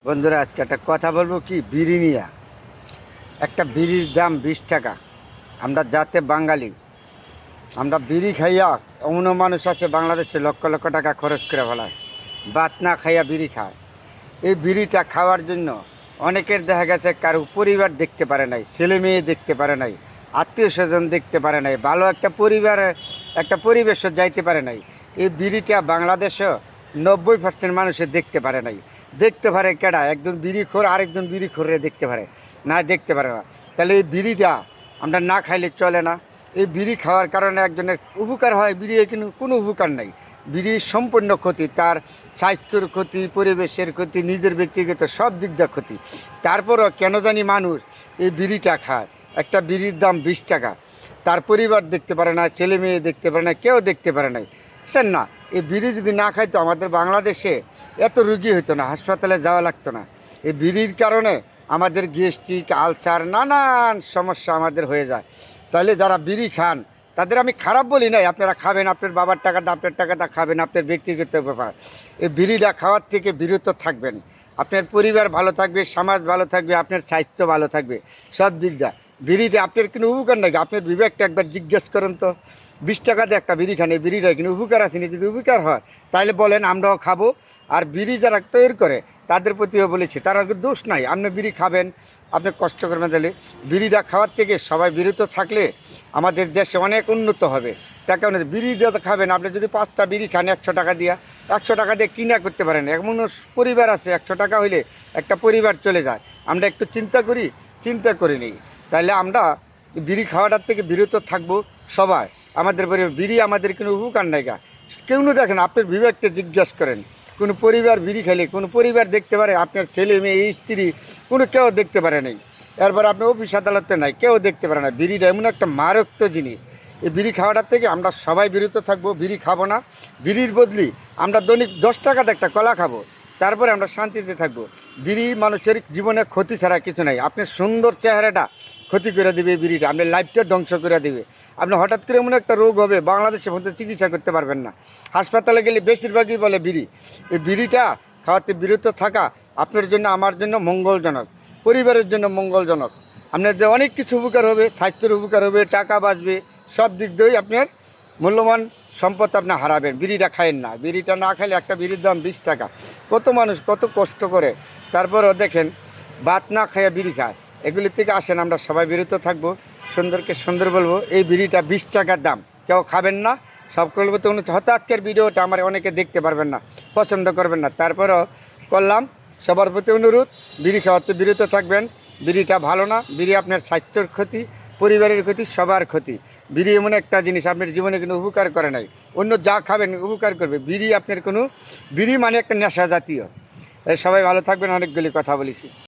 বন্ধুরা আজকে একটা কথা বলবো কি বিড়ি নিয়ে। একটা বিড়ির দাম 20 টাকা। আমরা যাতে বাঙালি, আমরা বিড়ি খাইয়া এমনও মানুষ আছে বাংলাদেশে লক্ষ লক্ষ টাকা খরচ করে ফেলায়, ভাত না খাইয়া বিড়ি খায়। এই বিড়িটা খাওয়ার জন্য অনেকের দেখা গেছে কারো পরিবার দেখতে পারে নাই, ছেলে মেয়ে দেখতে পারে নাই, আত্মীয় স্বজন দেখতে পারে নাই, ভালো একটা পরিবারে একটা পরিবেশও যাইতে পারে নাই। এই বিড়িটা বাংলাদেশেও 90% মানুষের দেখতে পারে নাই। দেখতে পারে কেডা? একজন বিড়িখোর আরেকজন বিড়িখোরে দেখতে পারে না, দেখতে পারে না। তাহলে এই বিড়িটা আমরা না খাইলে চলে না। এই বিড়ি খাওয়ার কারণে একজনের উপকার হয়, বিড়ি কিন্তু কোনো উপকার নাই। বিড়ির সম্পূর্ণ ক্ষতি, তার স্বাস্থ্যর ক্ষতি, পরিবেশের ক্ষতি, নিজের ব্যক্তিগত সব দিক দিয়ে ক্ষতি। তারপরও কেন জানি মানুষ এই বিড়িটা খায়। একটা বিড়ির দাম 20 টাকা। তার পরিবার দেখতে পারে না, ছেলে মেয়ে দেখতে পারে না, কেউ দেখতে পারে নাই। বুঝছেন না? এই বিড়ি যদি না খাইতো আমাদের বাংলাদেশে এত রুগী হতো না, হাসপাতালে যাওয়া লাগতো না। এই বিড়ির কারণে আমাদের গ্যাস্ট্রিক, আলসার, নানান সমস্যা আমাদের হয়ে যায়। তাহলে যারা বিড়ি খান তাদের আমি খারাপ বলি নাই, আপনারা খাবেন, আপনার বাবার টাকাটা আপনার টাকাটা খাবেন, আপনার ব্যক্তিগত ব্যাপার। এই বিড়িটা খাওয়ার থেকে বিরত থাকবেন। আপনার পরিবার ভালো থাকবে, সমাজ ভালো থাকবে, আপনার স্বাস্থ্য ভালো থাকবে, সব দিকটা। বিড়িটা আপনার কোনো উপকার নাই, আপনার বিবেকটা একবার জিজ্ঞেস করেন তো। 20 টাকা দিয়ে একটা বিড়ি খান, এই বিড়িটা কিন্তু উপকার আছে না? যদি উপকার হয় তাহলে বলেন আমরাও খাবো। আর বিড়ি যারা তৈরি করে তাদের প্রতিও বলেছি, তারা দোষ নাই। আপনি বিড়ি খাবেন, আপনি কষ্ট করবেন, তাহলে বিড়িটা খাওয়ার থেকে সবাই বিরত থাকলে আমাদের দেশে অনেক উন্নত হবে। টাকা বিড়িটা তো খাবেন, আপনি যদি 5টা বিড়ি খান 100 টাকা দিয়া, 100 টাকা দিয়ে কিনা করতে পারেন। এমন পরিবার আছে 100 টাকা হইলে একটা পরিবার চলে যায়। আমরা একটু চিন্তা করে নিই। তাহলে আমরা বিড়ি খাওয়াটার থেকে বিরত থাকবো সবাই। আমাদের পরিবার বিড়ি আমাদের কোনো উপকার নাই গা। কেউ না দেখেন, আপনার বিবেককে জিজ্ঞেস করেন। কোনো পরিবার বিড়ি খেলে কোনো পরিবার দেখতে পারে? আপনার ছেলে মেয়ে স্ত্রী কোনো কেউ দেখতে পারে নাই। এরপর আপনার অফিস আদালতে নাই, কেউ দেখতে পারে না। বিড়িটা এমন একটা মারাত্মক জিনিস। এই বিড়ি খাওয়াটার থেকে আমরা সবাই বিরত থাকবো, বিড়ি খাবো না। বিড়ির বদলি আমরা দৈনিক 10 টাকাতে একটা কলা খাবো, তারপরে আমরা শান্তিতে থাকবো। বিড়ি মানুষের জীবনে ক্ষতি ছাড়া কিছু নাই। আপনার সুন্দর চেহারাটা ক্ষতি করে দেবে বিড়িটা, আপনার লাইফটা ধ্বংস করে দেবে। আপনি হঠাৎ করে এমন একটা রোগ হবে বাংলাদেশের মধ্যে চিকিৎসা করতে পারবেন না। হাসপাতালে গেলে বেশিরভাগই বলে বিড়ি। এই বিড়িটা খাওয়াতে বিরত থাকা আপনার জন্য, আমার জন্য মঙ্গলজনক, পরিবারের জন্য মঙ্গলজনক। আপনাদের অনেক কিছু উপকার হবে, স্বাস্থ্যের উপকার হবে, টাকা বাঁচবে, সব দিক দিয়েই আপনার মূল্যবান সম্পদ আপনি হারাবেন। বিড়িটা খায়েন না। বিড়িটা না খাইলে একটা বিড়ির দাম 20 টাকা। কত মানুষ কত কষ্ট করে, তারপরও দেখেন ভাত না খাইয়া বিড়ি খায়। এগুলির থেকে আসেন আমরা সবাই বিরত থাকবো, সুন্দরকে সুন্দর বলবো। এই বিড়িটা 20 টাকার দাম, কেউ খাবেন না। সব করবো তো হয়তো আজকের ভিডিওটা আমার অনেকে দেখতে পারবেন না, পছন্দ করবেন না, তারপরও করলাম। সবার প্রতি অনুরোধ, বিড়ি খাওয়াতে বিরত থাকবেন। বিড়িটা ভালো না। বিড়ি আপনার স্বাস্থ্যের ক্ষতি, পরিবারের ক্ষতি, সবার ক্ষতি। বিড়ি এমন একটা জিনিস আপনার জীবনে কোনো উপকার করে নাই। অন্য যা খাবেন উপকার করবে, বিড়ি আপনার কোনো, বিড়ি মানে একটা নেশা জাতীয়। সবাই ভালো থাকবেন, অনেকগুলি কথা বলেছি।